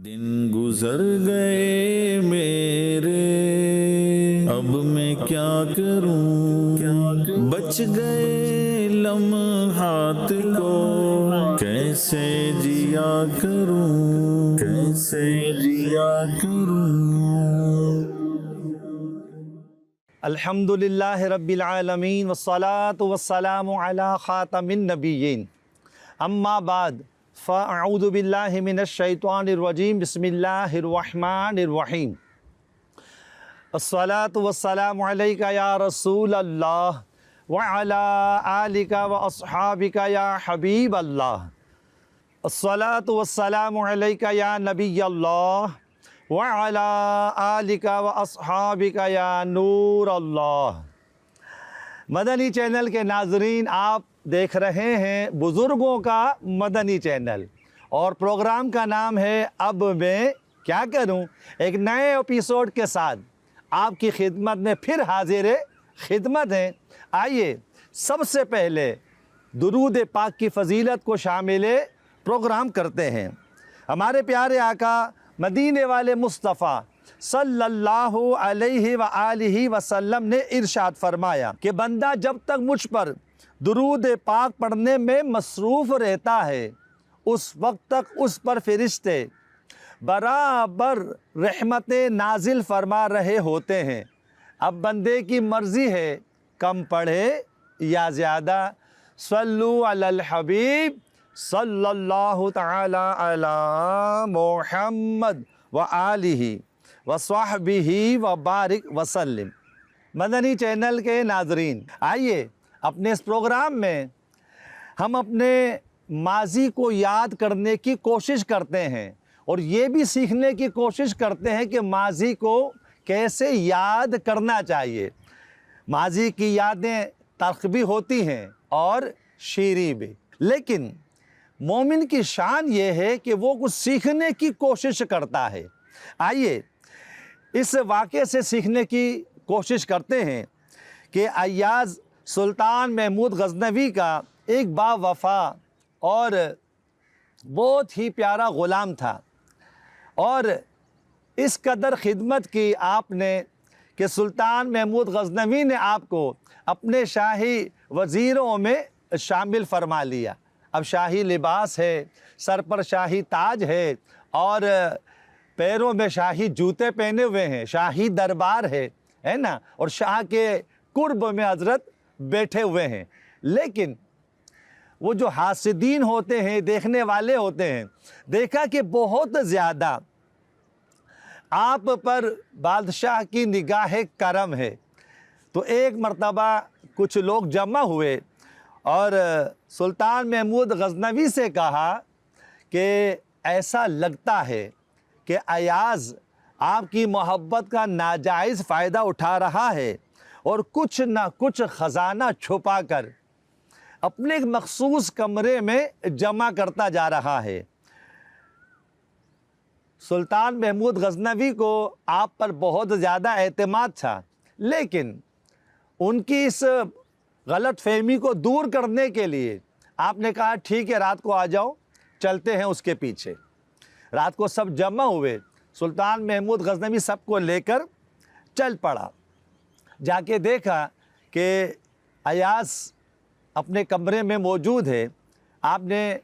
दिन गुजर गए मेरे, अब मैं क्या करूं, बच गए लम्हात को कैसे जिया करूं, कैसे जिया करूं। अल्हम्दुलिल्लाहि रब्बिल आलमीन वस्सलातु वस्सलामु अला खातमिन नबिय्यीन अम्मा बाद फ़अऊज़ु बिल्लाहि मिनश शैतानिर रजीम बिस्मिल्लाहिर रहमानिर रहीम अस्सलातु वस्सलामु अलैका या रसूल अल्लाह व अला आलिका व अस्हाबिका या हबीब अल्लाह अस्सलातु वस्सलामु अलैका या नबी अल्लाह व अला आलिका व अस्हाबिका या नूर अल्लाह। मदनी चैनल के नाजरीन, आप देख रहे हैं बुज़ुर्गों का मदनी चैनल और प्रोग्राम का नाम है अब मैं क्या करूं। एक नए एपिसोड के साथ आपकी खिदमत में फिर हाजिर खिदमत हैं। आइए सबसे पहले दुरूद पाक की फ़जीलत को शामिल प्रोग्राम करते हैं। हमारे प्यारे आका मदीने वाले मुस्तफ़ा सल्लल्लाहु अलैहि व आलिहि वसल्लम ने इरशाद फरमाया कि बंदा जब तक मुझ पर दुरूद पाक पढ़ने में मसरूफ़ रहता है, उस वक्त तक उस पर फ़रिश्ते बराबर रहमतें नाजिल फरमा रहे होते हैं। अब बंदे की मर्ज़ी है कम पढ़े या ज़्यादा। सल्लु अलल हबीब सल्लल्लाहु तआला अला मुहम्मद व आलिहि व स्वहबिही व बारिक वसल्लम। मदनी चैनल के नाजरीन, आइए अपने इस प्रोग्राम में हम अपने माजी को याद करने की कोशिश करते हैं और ये भी सीखने की कोशिश करते हैं कि माजी को कैसे याद करना चाहिए। माजी की यादें तल्ख़ भी होती हैं और शीरी भी, लेकिन मोमिन की शान ये है कि वो कुछ सीखने की कोशिश करता है। आइए इस वाक़े से सीखने की कोशिश करते हैं कि अय्याज़ सुल्तान महमूद गज़नवी का एक बावफ़ा और बहुत ही प्यारा ग़ुलाम था और इस कदर खिदमत की आपने कि सुल्तान महमूद गज़नवी ने आपको अपने शाही वज़ीरों में शामिल फरमा लिया। अब शाही लिबास है, सर पर शाही ताज है और पैरों में शाही जूते पहने हुए हैं, शाही दरबार है ना, और शाह के कुर्ब में हज़रत बैठे हुए हैं। लेकिन वो जो हासिदीन होते हैं, देखने वाले होते हैं, देखा कि बहुत ज़्यादा आप पर बादशाह की निगाह करम है। तो एक मर्तबा कुछ लोग जमा हुए और सुल्तान महमूद गज़नवी से कहा कि ऐसा लगता है कि अयाज़ आपकी मोहब्बत का नाजायज़ फ़ायदा उठा रहा है और कुछ ना कुछ ख़जाना छुपा कर अपने एक मखसूस कमरे में जमा करता जा रहा है। सुल्तान महमूद गज़नवी को आप पर बहुत ज़्यादा एतमाद था, लेकिन उनकी इस गलत फ़हमी को दूर करने के लिए आपने कहा ठीक है, रात को आ जाओ, चलते हैं उसके पीछे। रात को सब जमा हुए, सुल्तान महमूद गज़नवी सबको लेकर चल पड़ा। जाके देखा कि अयाज़ अपने कमरे में मौजूद है। आपने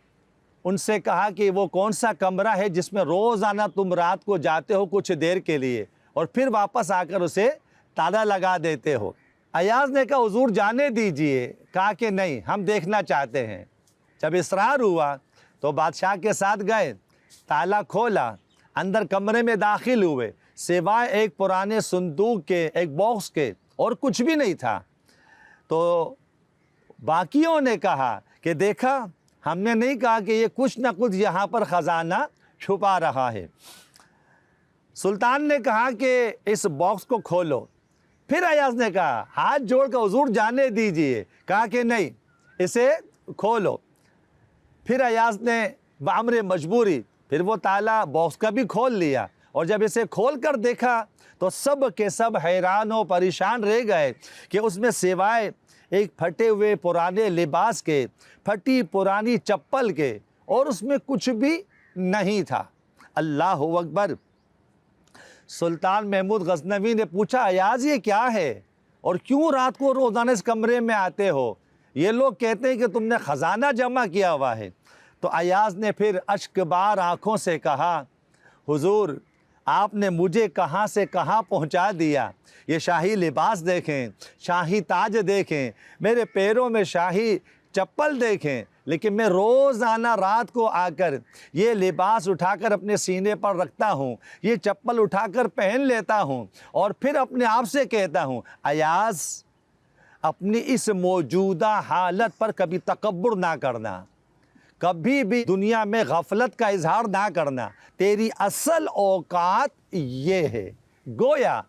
उनसे कहा कि वो कौन सा कमरा है जिसमें रोज़ाना तुम रात को जाते हो कुछ देर के लिए और फिर वापस आकर उसे ताला लगा देते हो। अयाज़ ने कहा हुज़ूर जाने दीजिए। कहा कि नहीं, हम देखना चाहते हैं। जब इसरार हुआ तो बादशाह के साथ गए, ताला खोला, अंदर कमरे में दाखिल हुए, सिवाय एक पुराने संदूक के, एक बॉक्स के, और कुछ भी नहीं था। तो बाकियों ने कहा कि देखा, हमने नहीं कहा कि ये कुछ ना कुछ यहाँ पर ख़जाना छुपा रहा है। सुल्तान ने कहा कि इस बॉक्स को खोलो। फिर अयाज़ ने कहा हाथ जोड़कर हुज़ूर जाने दीजिए। कहा कि नहीं, इसे खोलो। फिर अयाज़ ने बामरे मजबूरी फिर वो ताला बॉक्स का भी खोल लिया और जब इसे खोल कर देखा तो सब के सब हैरान और परेशान रह गए कि उसमें सिवाय एक फटे हुए पुराने लिबास के, फटी पुरानी चप्पल के और उसमें कुछ भी नहीं था। अल्लाह अकबर। सुल्तान महमूद गजनवी ने पूछा, अयाज ये क्या है और क्यों रात को रोज़ाना इस कमरे में आते हो? ये लोग कहते हैं कि तुमने ख़जाना जमा किया हुआ है। तो अयाज ने फिर अश्कबार आँखों से कहा, हुजूर आपने मुझे कहाँ से कहाँ पहुँचा दिया। ये शाही लिबास देखें, शाही ताज देखें, मेरे पैरों में शाही चप्पल देखें, लेकिन मैं रोज़ाना रात को आकर ये लिबास उठाकर अपने सीने पर रखता हूँ, ये चप्पल उठाकर पहन लेता हूँ और फिर अपने आप से कहता हूँ, अयाज अपनी इस मौजूदा हालत पर कभी तकब्बुर ना करना, कभी भी दुनिया में गफलत का इजहार ना करना, तेरी असल औकात ये है। गोया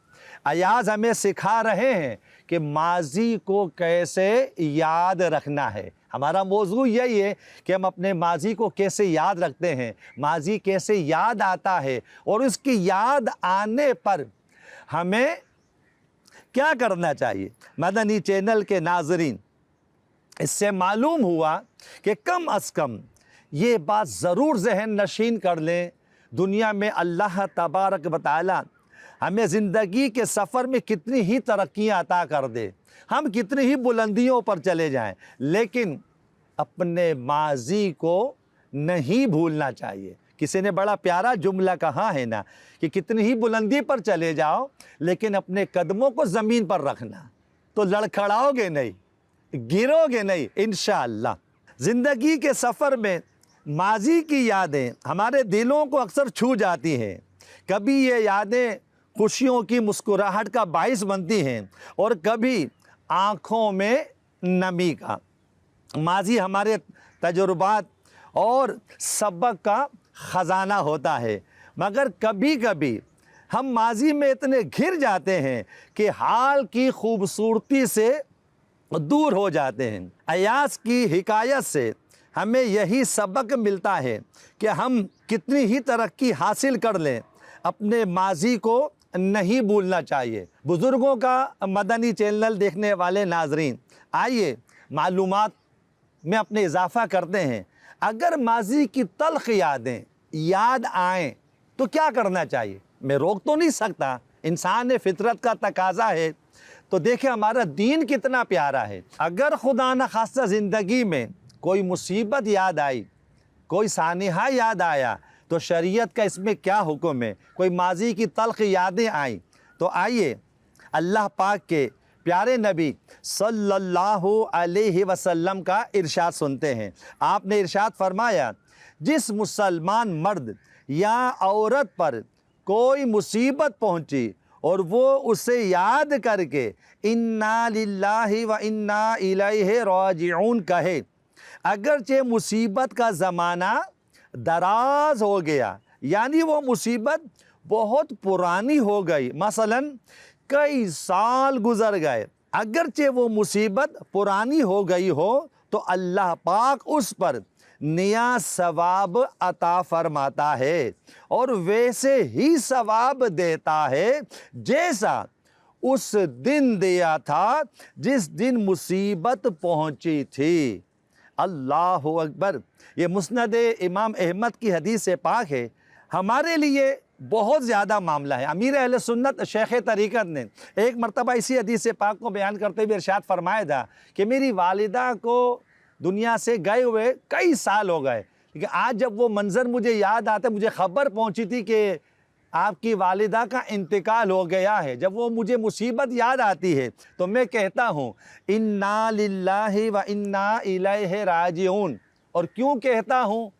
अयाज हमें सिखा रहे हैं कि माजी को कैसे याद रखना है। हमारा मौजू यही है कि हम अपने माजी को कैसे याद रखते हैं, माजी कैसे याद आता है और उसकी याद आने पर हमें क्या करना चाहिए। मदनी चैनल के नाजरीन, इससे मालूम हुआ कि कम अज़ कम ये बात ज़रूर जहन नशीन कर लें, दुनिया में अल्लाह तबारक व तआला हमें ज़िंदगी के सफ़र में कितनी ही तरक्कियाँ अता कर दे, हम कितनी ही बुलंदियों पर चले जाएं, लेकिन अपने माजी को नहीं भूलना चाहिए। किसी ने बड़ा प्यारा जुमला कहा है ना कि कितनी ही बुलंदी पर चले जाओ, लेकिन अपने कदमों को ज़मीन पर रखना, तो लड़खड़ाओगे नहीं, गिरोगे नहीं इंशाअल्लाह। ज़िंदगी के सफ़र में माजी की यादें हमारे दिलों को अक्सर छू जाती हैं। कभी ये यादें खुशियों की मुस्कुराहट का बाइस बनती हैं और कभी आँखों में नमी का। माजी हमारे तजुर्बात और सबक का ख़जाना होता है, मगर कभी कभी हम माजी में इतने घिर जाते हैं कि हाल की खूबसूरती से दूर हो जाते हैं। अयाज की हिकायत से हमें यही सबक मिलता है कि हम कितनी ही तरक्की हासिल कर लें, अपने माजी को नहीं भूलना चाहिए। बुज़ुर्गों का मदनी चैनल देखने वाले नाजरीन, आइए मालूमात में अपने इजाफ़ा करते हैं। अगर माजी की तल्ख़ यादें याद आएँ तो क्या करना चाहिए? मैं रोक तो नहीं सकता, इंसान फितरत का तकाज़ा है। तो देखें हमारा दीन कितना प्यारा है। अगर खुदा न खास्ता ज़िंदगी में कोई मुसीबत याद आई, कोई सानिहा याद आया, तो शरीयत का इसमें क्या हुक्म है? कोई माजी की तल्ख़ यादें आई तो आइए अल्लाह पाक के प्यारे नबी सल्लल्लाहु अलैहि वसल्लम का इरशाद सुनते हैं। आपने इरशाद फरमाया, जिस मुसलमान मर्द या औरत पर कोई मुसीबत पहुंची और वो उसे याद करके इन्ना लिल्लाहि व इन्ना इलैहि राजिऊन कहे, अगरचे मुसीबत का ज़माना दराज हो गया, यानी वो मुसीबत बहुत पुरानी हो गई, मसलन कई साल गुज़र गए, अगरचे वो मुसीबत पुरानी हो गई हो, तो अल्लाह पाक उस पर नया सवाब अता फरमाता है और वैसे ही सवाब देता है जैसा उस दिन दिया था जिस दिन मुसीबत पहुंची थी। अल्लाह अकबर। ये मुस्नद इमाम अहमद की हदीस से पाक है। हमारे लिए बहुत ज़्यादा मामला है। अमीर अहले सुन्नत शेख तरीक़त ने एक मरतबा इसी हदीस से पाक को बयान करते हुए इरशाद फरमाया था कि मेरी वालिदा को दुनिया से गए हुए कई साल हो गए, लेकिन आज जब वो मंज़र मुझे याद आता, मुझे ख़बर पहुंची थी कि आपकी वालिदा का इंतकाल हो गया है, जब वो मुझे मुसीबत याद आती है तो मैं कहता हूँ इन्ना लिल्लाहि व इन्ना इलैहि राजिऊन। और क्यों कहता हूँ?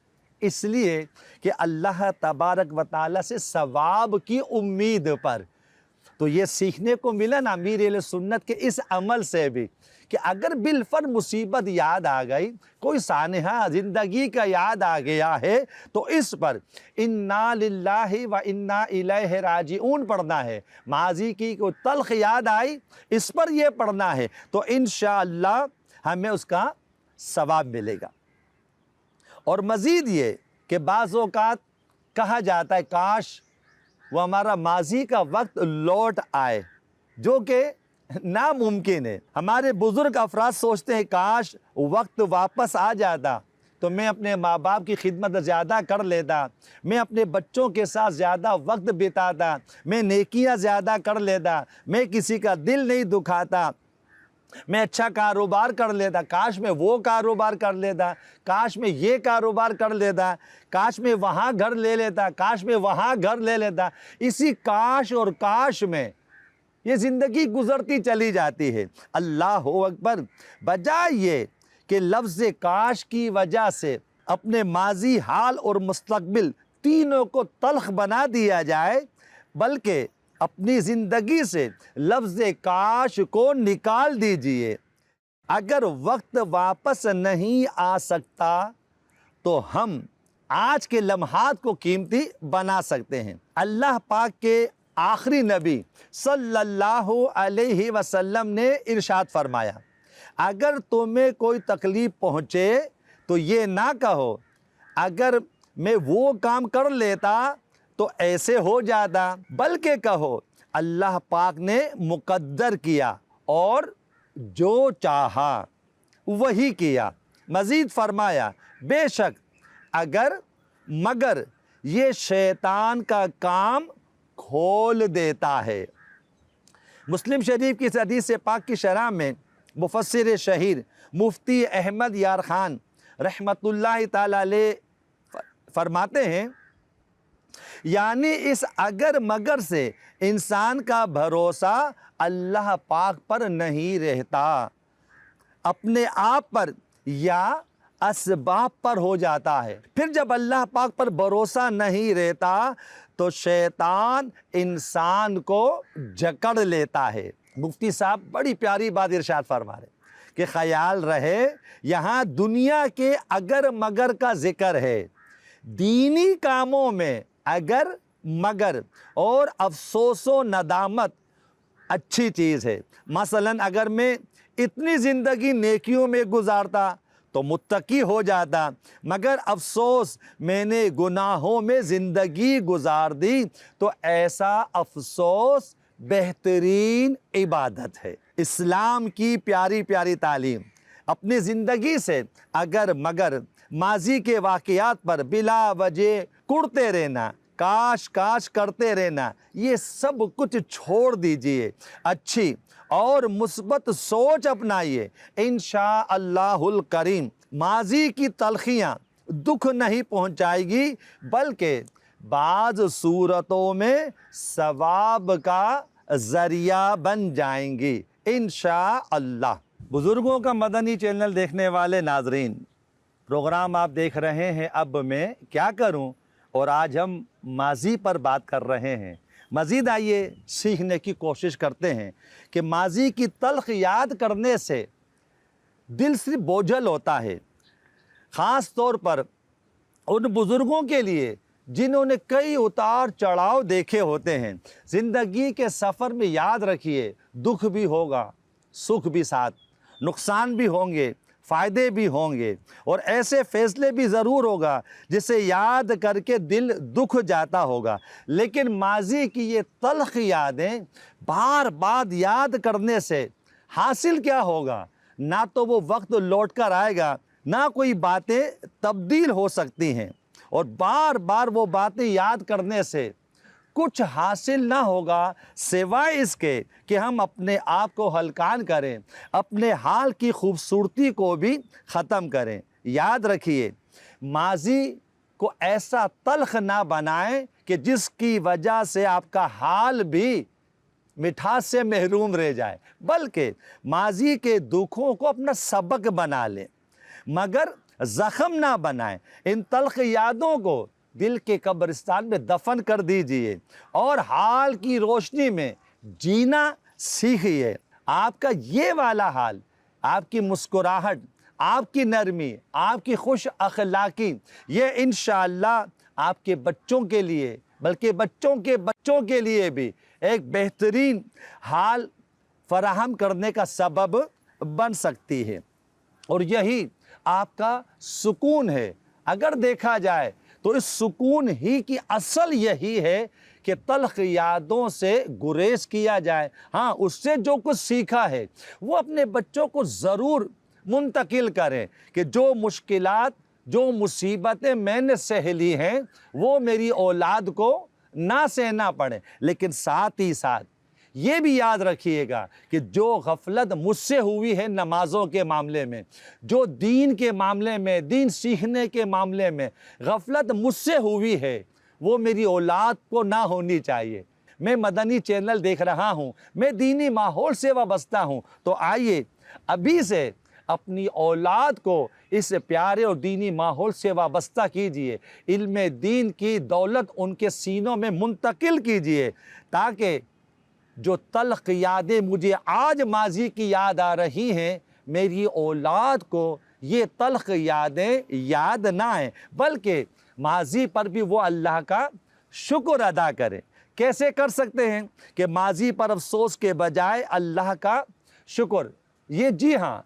इसलिए कि अल्लाह तबारक व तआला से सवाब की उम्मीद पर। तो ये सीखने को मिला ना अमीर अहले सुन्नत के इस अमल से भी कि अगर बिलफर मुसीबत याद आ गई, कोई सानिहा ज़िंदगी का याद आ गया है, तो इस पर इन्ना लिल्लाहि व इन्ना इलैहि राजिऊन पढ़ना है। माजी की कोई तल्ख़ याद आई, इस पर यह पढ़ना है, तो इंशाअल्लाह हमें उसका सवाब मिलेगा। और मज़ीद ये कि बाज़ औक़ात कहा जाता है काश वो हमारा माजी का वक्त लौट आए, जो कि नामुमकिन है। हमारे बुज़ुर्ग अफराद सोचते हैं काश वक्त वापस आ जाता, तो मैं अपने माँ बाप की खिदमत ज़्यादा कर लेता, मैं अपने बच्चों के साथ ज़्यादा वक्त बिताता, मैं नेकियां ज़्यादा कर लेता, मैं किसी का दिल नहीं दुखाता, मैं अच्छा कारोबार कर लेता, काश मैं वो कारोबार कर लेता, काश मैं ये कारोबार कर लेता, काश मैं वहाँ घर ले लेता, काश मैं वहाँ घर ले लेता। इसी काश और काश में ये ज़िंदगी गुजरती चली जाती है। अल्लाह अकबर। बजाय ये कि लफ्ज़ काश की वजह से अपने माजी, हाल और मुस्तकबिल तीनों को तल्ख बना दिया जाए, बल्कि अपनी ज़िंदगी से लफ्ज़ काश को निकाल दीजिए। अगर वक्त वापस नहीं आ सकता तो हम आज के लम्हात को कीमती बना सकते हैं। अल्लाह पाक के आखिरी नबी सल्लल्लाहु अलैहि वसल्लम ने इरशाद फरमाया, अगर तुम्हें कोई तकलीफ़ पहुँचे तो ये ना कहो अगर मैं वो काम कर लेता तो ऐसे हो जाता, बल्कि कहो अल्लाह पाक ने मुकद्दर किया और जो चाहा वही किया। मज़ीद फरमाया, बेशक अगर मगर ये शैतान का काम खोल देता है। मुस्लिम शरीफ की इस हदीस से पाक की शरह में मुफस्सिर शहीर मुफ्ती अहमद यार ख़ान रहमतुल्लाहि ताला अलैह फरमाते हैं, यानी इस अगर मगर से इंसान का भरोसा अल्लाह पाक पर नहीं रहता, अपने आप पर या असबाब पर हो जाता है। फिर जब अल्लाह पाक पर भरोसा नहीं रहता तो शैतान इंसान को जकड़ लेता है। मुफ्ती साहब बड़ी प्यारी बात इरशाद फरमा रहे कि ख्याल रहे यहाँ दुनिया के अगर मगर का जिक्र है, दीनी कामों में अगर मगर और अफसोसो नदामत अच्छी चीज़ है। मसलन अगर मैं इतनी ज़िंदगी नेकियों में गुजारता तो मुत्तकी हो जाता, मगर अफसोस मैंने गुनाहों में ज़िंदगी गुजार दी तो ऐसा अफसोस बेहतरीन इबादत है। इस्लाम की प्यारी प्यारी तालीम अपनी ज़िंदगी से अगर मगर माजी के वाक़यात पर बिला वजह कुड़ते रहना, काश काश करते रहना, ये सब कुछ छोड़ दीजिए। अच्छी और मुस्बत सोच अपनाइए। इंशाअल्लाहुल करीम माजी की तलखियाँ दुख नहीं पहुँचाएगी, बल्कि बाज़ सूरतों में सवाब का ज़रिया बन जाएंगी इंशाअल्लाह। बुज़ुर्गों का मदनी चैनल देखने वाले नाज़रीन, प्रोग्राम आप देख रहे हैं अब मैं क्या करूं, और आज हम माजी पर बात कर रहे हैं। मज़ीद आइए सीखने की कोशिश करते हैं कि माजी की तल्ख याद करने से दिल सिर्फ बोझल होता है, ख़ास तौर पर उन बुज़ुर्गों के लिए जिन्होंने कई उतार चढ़ाव देखे होते हैं। ज़िंदगी के सफ़र में याद रखिए, दुख भी होगा, सुख भी साथ, नुकसान भी होंगे, फ़ायदे भी होंगे, और ऐसे फ़ैसले भी ज़रूर होगा जिसे याद करके दिल दुख जाता होगा। लेकिन माजी की ये तल्ख यादें बार बार याद करने से हासिल क्या होगा? ना तो वो वक्त लौट कर आएगा, ना कोई बातें तब्दील हो सकती हैं, और बार बार वो बातें याद करने से कुछ हासिल ना होगा सिवाय इसके कि हम अपने आप को हलकान करें, अपने हाल की खूबसूरती को भी ख़त्म करें। याद रखिए, माजी को ऐसा तल्ख ना बनाएं कि जिसकी वजह से आपका हाल भी मिठास से महरूम रह जाए, बल्कि माजी के दुखों को अपना सबक बना लें, मगर ज़ख़म ना बनाएं। इन तल्ख यादों को दिल के कब्रिस्तान में दफन कर दीजिए और हाल की रोशनी में जीना सीखिए। आपका ये वाला हाल, आपकी मुस्कुराहट, आपकी नरमी, आपकी खुश अखलाकी, ये इंशाअल्लाह आपके बच्चों के लिए, बल्कि बच्चों के बच्चों के लिए भी एक बेहतरीन हाल फराहम करने का सबब बन सकती है, और यही आपका सुकून है। अगर देखा जाए तो इस सुकून ही की असल यही है कि तल्ख यादों से गुरेज किया जाए। हाँ, उससे जो कुछ सीखा है वो अपने बच्चों को ज़रूर मुंतकिल करें कि जो मुश्किलात जो मुसीबतें मैंने सह ली हैं वो मेरी औलाद को ना सहना पड़े। लेकिन साथ ही साथ ये भी याद रखिएगा कि जो गफलत मुझसे हुई है नमाज़ों के मामले में, जो दीन के मामले में, दीन सीखने के मामले में गफलत मुझसे हुई है, वो मेरी औलाद को ना होनी चाहिए। मैं मदनी चैनल देख रहा हूँ, मैं दीनी माहौल से वाबस्ता हूँ, तो आइए अभी से अपनी औलाद को इस प्यारे और दीनी माहौल से वाबस्ता कीजिए। इल्म दीन की दौलत उनके सीनों में मुंतकिल कीजिए, ताकि जो तल्ख यादें मुझे आज माजी की याद आ रही हैं, मेरी औलाद को ये तल्ख यादें याद ना आए, बल्कि माजी पर भी वो अल्लाह का शुक्र अदा करें। कैसे कर सकते हैं कि माजी पर अफसोस के बजाय अल्लाह का शुक्र? ये जी हाँ,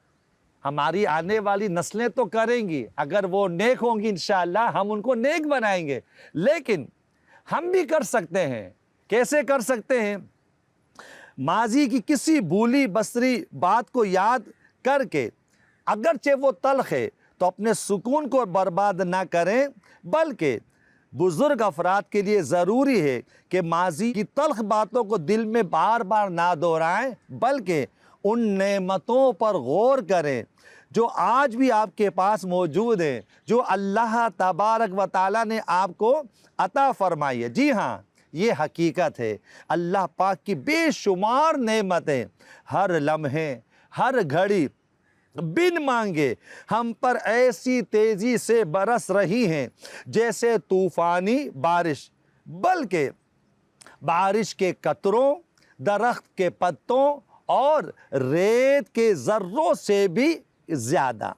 हमारी आने वाली नस्लें तो करेंगी, अगर वो नेक होंगी इंशाअल्लाह हम उनको नेक बनाएंगे। लेकिन हम भी कर सकते हैं। कैसे कर सकते हैं? माजी की किसी भूली बसरी बात को याद करके, अगरचे वो तल्ख है तो अपने सुकून को बर्बाद ना करें, बल्कि बुज़ुर्ग अफराद के लिए ज़रूरी है कि माजी की तल्ख बातों को दिल में बार बार ना दोहराएं, बल्कि उन नेमतों पर गौर करें जो आज भी आपके पास मौजूद है, जो अल्लाह तबारक व तआला ने आपको अता फरमाई है। जी हाँ, ये हकीकत है। अल्लाह पाक की बेशुमार नेमतें हर लम्हे, हर घड़ी बिन मांगे हम पर ऐसी तेज़ी से बरस रही हैं जैसे तूफ़ानी बारिश, बल्कि बारिश के कतरों, दरख्त के पत्तों और रेत के ज़र्रों से भी ज़्यादा।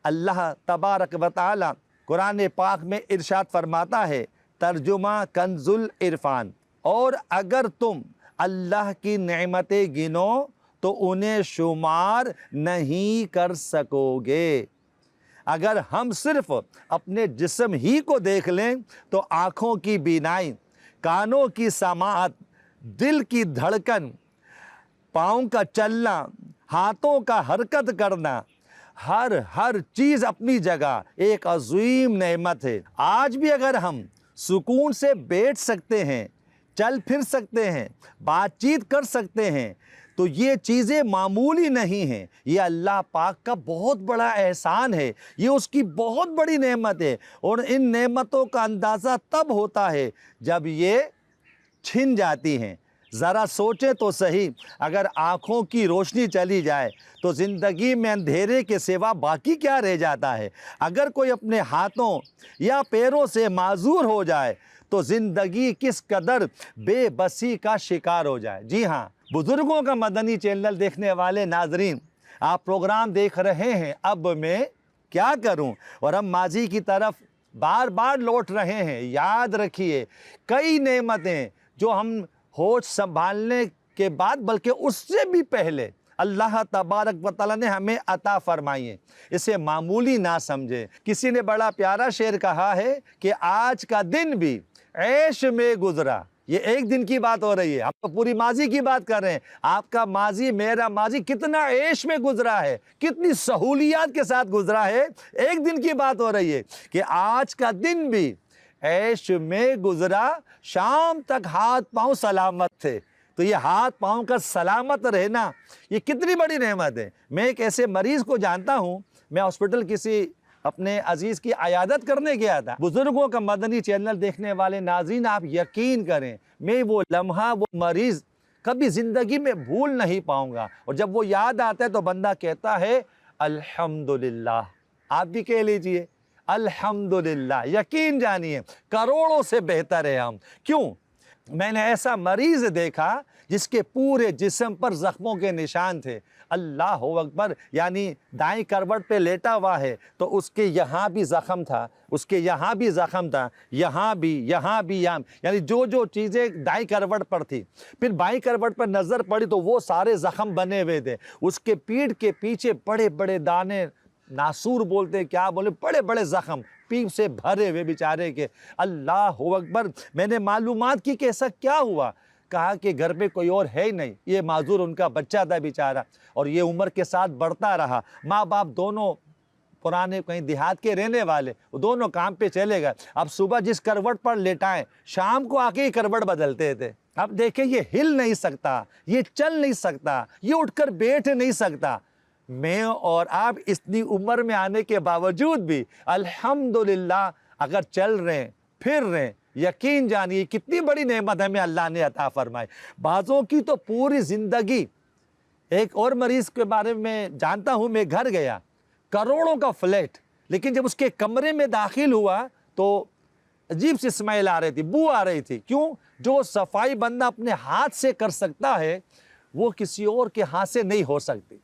अल्लाह तबारक व तआला कुरान पाक में इरशाद फरमाता है, तर्जुमा कंजुल इरफान, और अगर तुम अल्लाह की नेमतें गिनो तो उन्हें शुमार नहीं कर सकोगे। अगर हम सिर्फ अपने जिस्म ही को देख लें तो आँखों की बीनाई, कानों की समाअत, दिल की धड़कन, पाँव का चलना, हाथों का हरकत करना, हर चीज़ अपनी जगह एक अज़ीम नेमत है। आज भी अगर हम सुकून से बैठ सकते हैं, चल फिर सकते हैं, बातचीत कर सकते हैं, तो ये चीज़ें मामूली नहीं हैं। ये अल्लाह पाक का बहुत बड़ा एहसान है, ये उसकी बहुत बड़ी नेमत है। और इन नेमतों का अंदाज़ा तब होता है जब ये छिन जाती हैं। ज़रा सोचें तो सही, अगर आँखों की रोशनी चली जाए तो ज़िंदगी में अंधेरे के सिवा बाकी क्या रह जाता है। अगर कोई अपने हाथों या पैरों से माजूर हो जाए तो ज़िंदगी किस कदर बेबसी का शिकार हो जाए। जी हाँ, बुज़ुर्गों का मदनी चैनल देखने वाले नाजरीन, आप प्रोग्राम देख रहे हैं अब मैं क्या करूं, और हम माजी की तरफ बार बार लौट रहे हैं। याद रखिए, कई नेमतें जो हम होश संभालने के बाद, बल्कि उससे भी पहले अल्लाह तबारक व तआला ने हमें अता फरमाई है, इसे मामूली ना समझे। किसी ने बड़ा प्यारा शेर कहा है कि आज का दिन भी ऐश में गुजरा। ये एक दिन की बात हो रही है, हम तो पूरी माजी की बात कर रहे हैं। आपका माजी, मेरा माजी कितना ऐश में गुजरा है, कितनी सहूलियात के साथ गुजरा है। एक दिन की बात हो रही है कि आज का दिन भी ऐश में गुजरा, शाम तक हाथ पांव सलामत थे। तो ये हाथ पांव का सलामत रहना, ये कितनी बड़ी नेमत है। मैं एक ऐसे मरीज़ को जानता हूँ, मैं हॉस्पिटल किसी अपने अजीज़ की अयादत करने गया था। बुज़ुर्गों का मदनी चैनल देखने वाले नाज़रीन, आप यकीन करें, मैं वो लम्हा, वो मरीज़ कभी ज़िंदगी में भूल नहीं पाऊँगा। और जब वो याद आता है तो बंदा कहता है अल्हम्दुलिल्लाह। आप भी कह लीजिए अल्हम्दुलिल्लाह। यकीन जानिए करोड़ों से बेहतर है हम। क्यों? मैंने ऐसा मरीज़ देखा जिसके पूरे जिस्म पर ज़ख्मों के निशान थे। अल्लाह अकबर, यानी दाईं करवट पे लेटा हुआ है तो उसके यहाँ भी ज़ख्म था, उसके यहाँ भी ज़ख्म था, यहाँ भी, यानी जो चीज़ें दाईं करवट पर थी, फिर बाईं करवट पर नज़र पड़ी तो वो सारे ज़ख्म बने हुए थे। उसके पीठ के पीछे बड़े बड़े दाने, नासूर बोलते क्या बोले, बड़े बड़े ज़ख्म पीप से भरे हुए बेचारे के। अल्लाह अकबर। मैंने मालूमात की कि ऐसा क्या हुआ। कहा कि घर पे कोई और है ही नहीं, ये माजूर उनका बच्चा था बेचारा, और ये उम्र के साथ बढ़ता रहा। माँ बाप दोनों पुराने कहीं देहात के रहने वाले, वो दोनों काम पे चले गए। अब सुबह जिस करवट पर लेटाएं, शाम को आके ही करवट बदलते थे। अब देखें, ये हिल नहीं सकता, ये चल नहीं सकता, ये उठकर बैठ नहीं सकता। मैं और आप इतनी उम्र में आने के बावजूद भी अल्हम्दुलिल्लाह अगर चल रहे हैं, फिर रहे हैं, यकीन जानिए कितनी बड़ी नेमत हमें अल्लाह ने अता फरमाई। बाज़ों की तो पूरी ज़िंदगी। एक और मरीज़ के बारे में जानता हूँ, मैं घर गया, करोड़ों का फ्लैट, लेकिन जब उसके कमरे में दाखिल हुआ तो अजीब सी स्मेल आ रही थी, बू आ रही थी। क्यों? जो सफाई बंदा अपने हाथ से कर सकता है, वो किसी और के हाथ से नहीं हो सकती।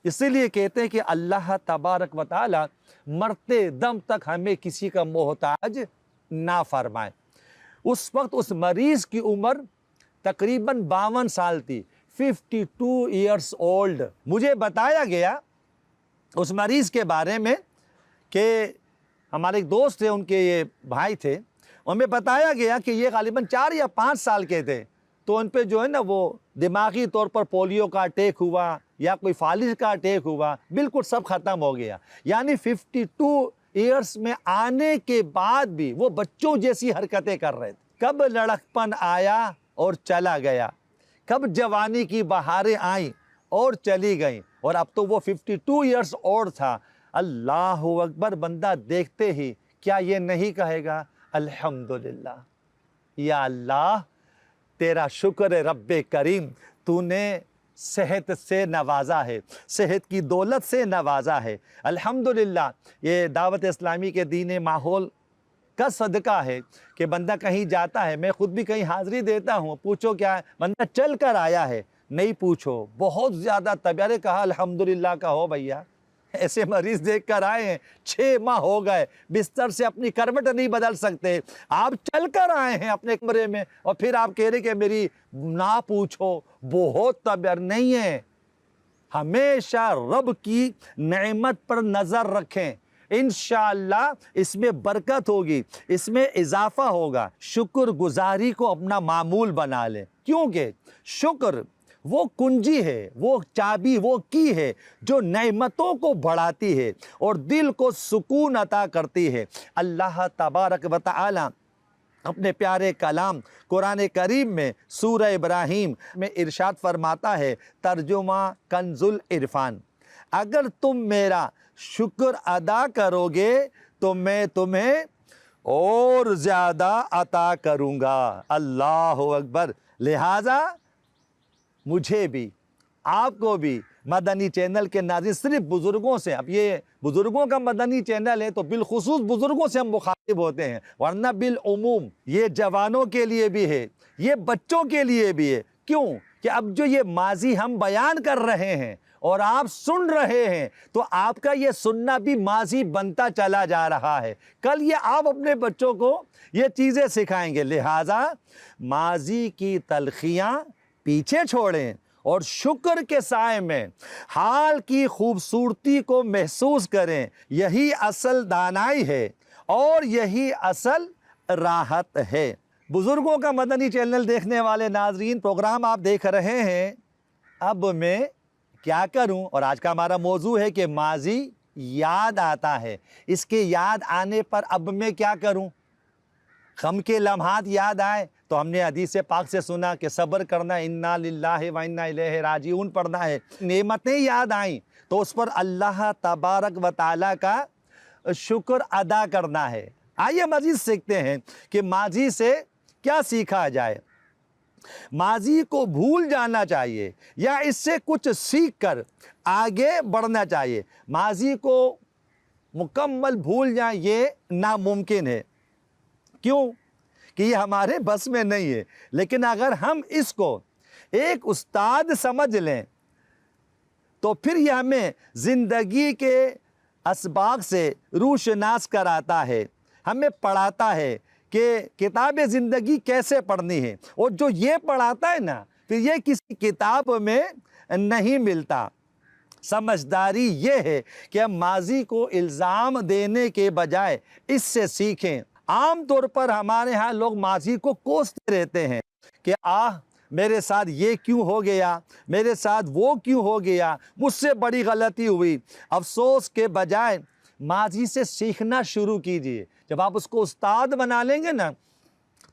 इसीलिए कहते हैं कि अल्लाह तबारक व तआला मरते दम तक हमें किसी का मोहताज ना फरमाए। उस वक्त उस मरीज़ की उम्र तकरीबन 52 साल थी, 52 ईयर्स ओल्ड। मुझे बताया गया उस मरीज़ के बारे में कि हमारे एक दोस्त थे, उनके ये भाई थे, उनमें बताया गया कि ये गालिबन 4 या 5 साल के थे, तो उन पे जो है ना वो दिमागी तौर पर पोलियो का अटैक हुआ या कोई फालिज का अटैक हुआ, बिल्कुल सब ख़त्म हो गया। यानी 52 ईयर्स में आने के बाद भी वो बच्चों जैसी हरकतें कर रहे थे। कब लड़कपन आया और चला गया, कब जवानी की बहारें आईं और चली गईं, और अब तो वो 52 ईयर्स ओल्ड था। अल्लाह अकबर। बंदा देखते ही क्या ये नहीं कहेगा अल्हम्दुलिल्लाह, या अल्लाह तेरा शुक्र है रब्बे करीम, तूने सेहत से नवाजा है, सेहत की दौलत से नवाजा है। अल्हम्दुलिल्लाह, ये दावत इस्लामी के दीन माहौल का सदका है कि बंदा कहीं जाता है, मैं खुद भी कहीं हाज़िरी देता हूँ, पूछो क्या है, बंदा चल कर आया है, नहीं पूछो, बहुत ज़्यादा तबीयत, कहा अल्हम्दुलिल्लाह का हो भैया। ऐसे मरीज़ देख कर आए हैं, 6 माह हो गए, बिस्तर से अपनी करवट नहीं बदल सकते, आप चल कर आए हैं अपने कमरे में, और फिर आप कह रहे कि मेरी ना पूछो, बहुत तबीयत नहीं है। हमेशा रब की नेमत पर नज़र रखें, इंशाअल्लाह इसमें बरकत होगी, इसमें इजाफा होगा। शुक्र गुजारी को अपना मामूल बना लें, क्योंकि शुक्र वो कुंजी है, वो चाबी, वो की है जो नेमतों को बढ़ाती है और दिल को सुकून अता करती है। अल्लाह तबारक व तआला अपने प्यारे कलाम कुरान करीम में सूरह इब्राहीम में इरशाद फरमाता है, तर्जुमा कंजुल इरफान, अगर तुम मेरा शुक्र अदा करोगे तो मैं तुम्हें और ज़्यादा अता करूँगा। अल्लाह अकबर। लिहाजा मुझे भी, आपको भी मदनी चैनल के नाज़रीन, सिर्फ बुज़ुर्गों से, अब ये बुज़ुर्गों का मदनी चैनल है तो बिलखुसूस बुज़ुर्गों से हम मुखातिब होते हैं, वरना बिल उमूम ये जवानों के लिए भी है, ये बच्चों के लिए भी है। क्यों? कि अब जो ये माजी हम बयान कर रहे हैं और आप सुन रहे हैं, तो आपका ये सुनना भी माजी बनता चला जा रहा है। कल ये आप अपने बच्चों को ये चीज़ें सिखाएंगे। लिहाजा माजी की तलखियाँ पीछे छोड़ें और शुक्र के साए में हाल की खूबसूरती को महसूस करें। यही असल दानाई है और यही असल राहत है। बुज़ुर्गों का मदनी चैनल देखने वाले नाजरीन, प्रोग्राम आप देख रहे हैं अब मैं क्या करूं, और आज का हमारा मौजू है कि माजी याद आता है, इसके याद आने पर अब मैं क्या करूं। गम के लम्हात याद आए तो हमने हदीस पाक से सुना कि सब्र करना, इन्ना लिल्लाहि व इन्ना इलैहि राजिऊन पढ़ना है। नेमतें याद आईं तो उस पर अल्लाह तबारक व तआला का शुक्र अदा करना है। आइए मज़ीद सीखते हैं कि माजी से क्या सीखा जाए। माजी को भूल जाना चाहिए या इससे कुछ सीख कर आगे बढ़ना चाहिए। माजी को मुकम्मल भूल जाए ये नामुमकिन है। क्यों? कि ये हमारे बस में नहीं है। लेकिन अगर हम इसको एक उस्ताद समझ लें तो फिर यह हमें ज़िंदगी के असबाब से रूशनास कराता है, हमें पढ़ाता है कि किताब ज़िंदगी कैसे पढ़नी है। और जो ये पढ़ाता है ना, फिर ये किसी किताब में नहीं मिलता। समझदारी ये है कि हम माजी को इल्ज़ाम देने के बजाय इससे सीखें। आम तौर पर हमारे यहाँ लोग माजी को कोसते रहते हैं कि मेरे साथ ये क्यों हो गया, मेरे साथ वो क्यों हो गया, मुझसे बड़ी गलती हुई। अफसोस के बजाय माजी से सीखना शुरू कीजिए। जब आप उसको उस्ताद बना लेंगे ना,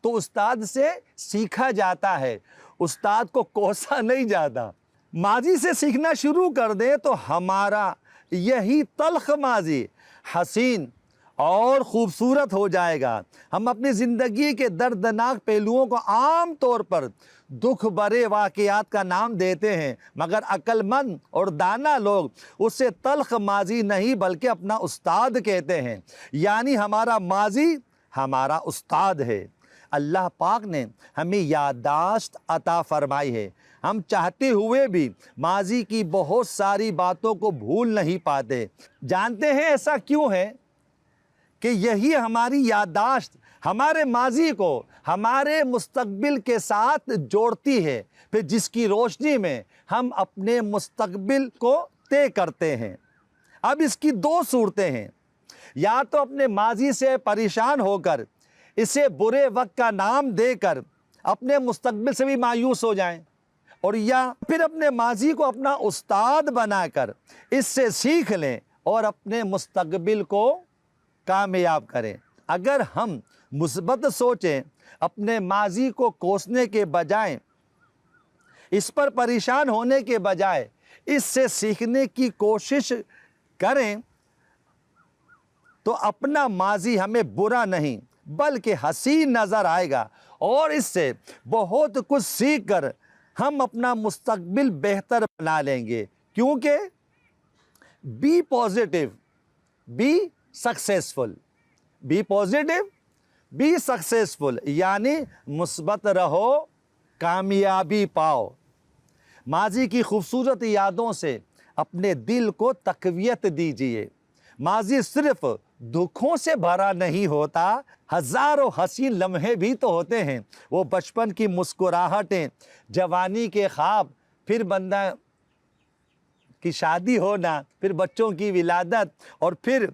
तो उस्ताद से सीखा जाता है, उस्ताद को कोसा नहीं जाता। माजी से सीखना शुरू कर दें तो हमारा यही तल्ख माजी हसीन और ख़ूबसूरत हो जाएगा। हम अपनी ज़िंदगी के दर्दनाक पहलुओं को आम तौर पर दुख भरे वाक़यात का नाम देते हैं, मगर अक्लमंद और दाना लोग उसे तल्ख माजी नहीं बल्कि अपना उस्ताद कहते हैं। यानी हमारा माजी हमारा उस्ताद है। अल्लाह पाक ने हमें याददाश्त अता फरमाई है। हम चाहते हुए भी माजी की बहुत सारी बातों को भूल नहीं पाते। जानते हैं ऐसा क्यों है? कि यही हमारी याददाश्त हमारे माजी को हमारे मुस्तकबिल के साथ जोड़ती है, फिर जिसकी रोशनी में हम अपने मुस्तकबिल को तय करते हैं। अब इसकी दो सूरतें हैं, या तो अपने माजी से परेशान होकर इसे बुरे वक्त का नाम देकर अपने मुस्तकबिल से भी मायूस हो जाएं, और या फिर अपने माजी को अपना उस्ताद बनाकर इससे सीख लें और अपने मुस्तकबिल को कामयाब करें। अगर हम मुस्बत सोचें, अपने माजी को कोसने के बजाय, इस पर परेशान होने के बजाय इससे सीखने की कोशिश करें, तो अपना माजी हमें बुरा नहीं बल्कि हसीन नज़र आएगा, और इससे बहुत कुछ सीख कर हम अपना मुस्तकबिल बेहतर बना लेंगे। क्योंकि be positive, be successful, be positive, be successful, यानी मुस्बत रहो, कामयाबी पाओ। माजी की खूबसूरत यादों से अपने दिल को तक़वियत दीजिए। माजी सिर्फ दुखों से भरा नहीं होता, हज़ारों हसीन लम्हे भी तो होते हैं। वो बचपन की मुस्कुराहटें, जवानी के ख्वाब, फिर बंदा की शादी होना, फिर बच्चों की विलादत, और फिर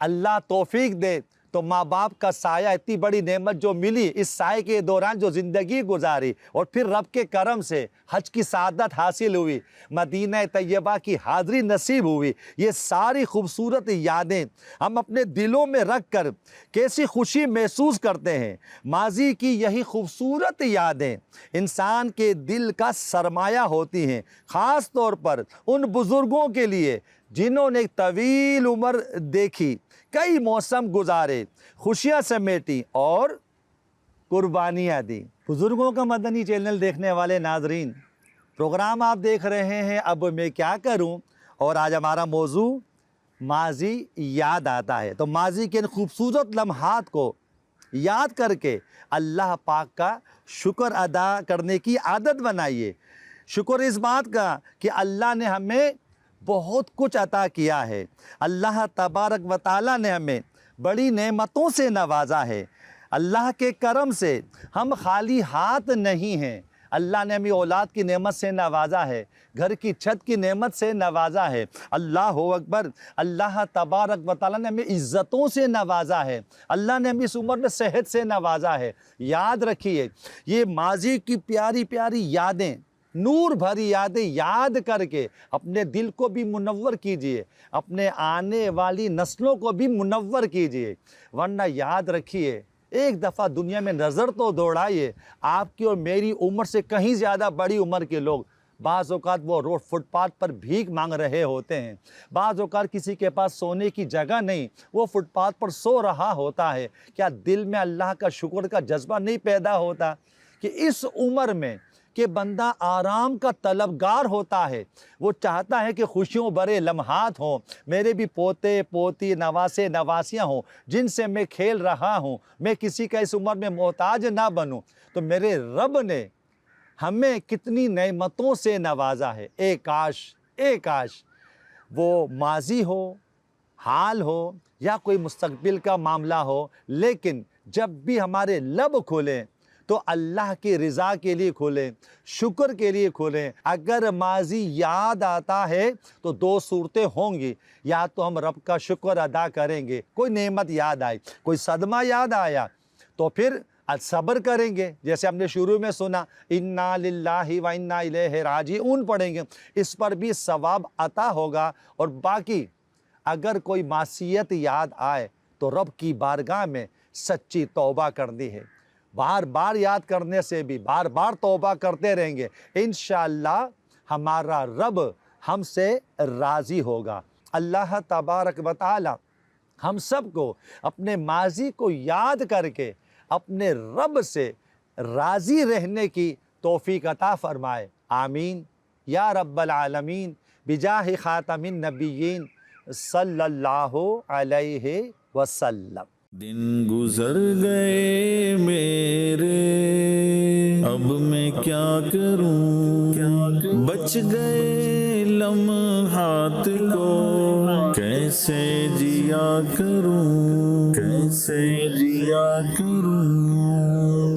अल्लाह तौफीक दे तो माँ बाप का साया, इतनी बड़ी नेमत जो मिली, इस साए के दौरान जो ज़िंदगी गुजारी, और फिर रब के करम से हज की सादत हासिल हुई, मदीना तैयबा की हाज़री नसीब हुई। ये सारी खूबसूरत यादें हम अपने दिलों में रख कर कैसी खुशी महसूस करते हैं। माजी की यही खूबसूरत यादें इंसान के दिल का सरमाया होती हैं, ख़ास तौर पर उन बुज़ुर्गों के लिए जिन्होंने एक तवील उम्र देखी, कई मौसम गुजारे, खुशियाँ समेटी और कुर्बानियाँ दी। बुज़ुर्गों का मदनी चैनल देखने वाले नाजरीन, प्रोग्राम आप देख रहे हैं अब मैं क्या करूं, और आज हमारा मौजू माजी याद आता है। तो माजी के इन खूबसूरत लम्हात को याद करके अल्लाह पाक का शुक्र अदा करने की आदत बनाइए। शुक्र इस बात का कि अल्लाह ने हमें बहुत कुछ अता किया है। अल्लाह तबारक व तआला ने हमें बड़ी नेमतों से नवाजा है। अल्लाह के करम से हम खाली हाथ नहीं हैं। अल्लाह ने हमें औलाद की नेमत से नवाजा है, घर की छत की नेमत से नवाजा है। अल्लाह अकबर। अल्लाह तबारक व तआला ने हमें इज़्ज़तों से नवाजा है। अल्लाह ने हमें इस उम्र में सेहत से नवाजा है। याद रखिए, ये माजी की प्यारी प्यारी यादें, नूर भरी यादें याद करके अपने दिल को भी मुनव्वर कीजिए, अपने आने वाली नस्लों को भी मुनव्वर कीजिए। वरना याद रखिए, एक दफ़ा दुनिया में नज़र तो दौड़ाइए, आपकी और मेरी उम्र से कहीं ज़्यादा बड़ी उम्र के लोग बाज़ औक़ात वो रोड फुटपाथ पर भीख मांग रहे होते हैं। बाज़ औक़ात किसी के पास सोने की जगह नहीं, वो फुटपाथ पर सो रहा होता है। क्या दिल में अल्लाह का शुक्र का जज्बा नहीं पैदा होता कि इस उम्र में कि बंदा आराम का तलबगार होता है, वो चाहता है कि खुशियों भरे लम्हात हों, मेरे भी पोते पोती नवासे नवासियाँ हों जिनसे मैं खेल रहा हूँ, मैं किसी का इस उम्र में मोहताज ना बनूँ। तो मेरे रब ने हमें कितनी नेमतों से नवाजा है। एक काश वो माजी हो, हाल हो, या कोई मुस्तकबिल का मामला हो, लेकिन जब भी हमारे लब खुलें तो अल्लाह की रज़ा के लिए खोलें, शुक्र के लिए खोलें। अगर माजी याद आता है तो दो सूरतें होंगी, या तो हम रब का शुक्र अदा करेंगे, कोई नेमत याद आई, कोई सदमा याद आया, तो फिर आज सब्र करेंगे, जैसे हमने शुरू में सुना इन्ना लिल्लाहि व इन्ना इलैहि राजिऊन पढ़ेंगे, इस पर भी सवाब अता होगा। और बाकी अगर कोई मासियत याद आए तो रब की बारगाह में सच्ची तौबा करनी है। बार बार याद करने से भी बार बार तौबा करते रहेंगे, इंशाअल्लाह हमारा रब हमसे राज़ी होगा। अल्लाह तबारक व तआला हम सबको अपने माजी को याद करके अपने रब से राज़ी रहने की तौफीक अता फरमाए। आमीन या रब्बल आलमीन बिजाहि खातमिन नबिय्यीन सल्लल्लाहु अलैहि वसल्लम। दिन गुजर गए मेरे, अब मैं क्या करूं, बच गए लम्हात को कैसे जिया करूं, कैसे जिया करूं।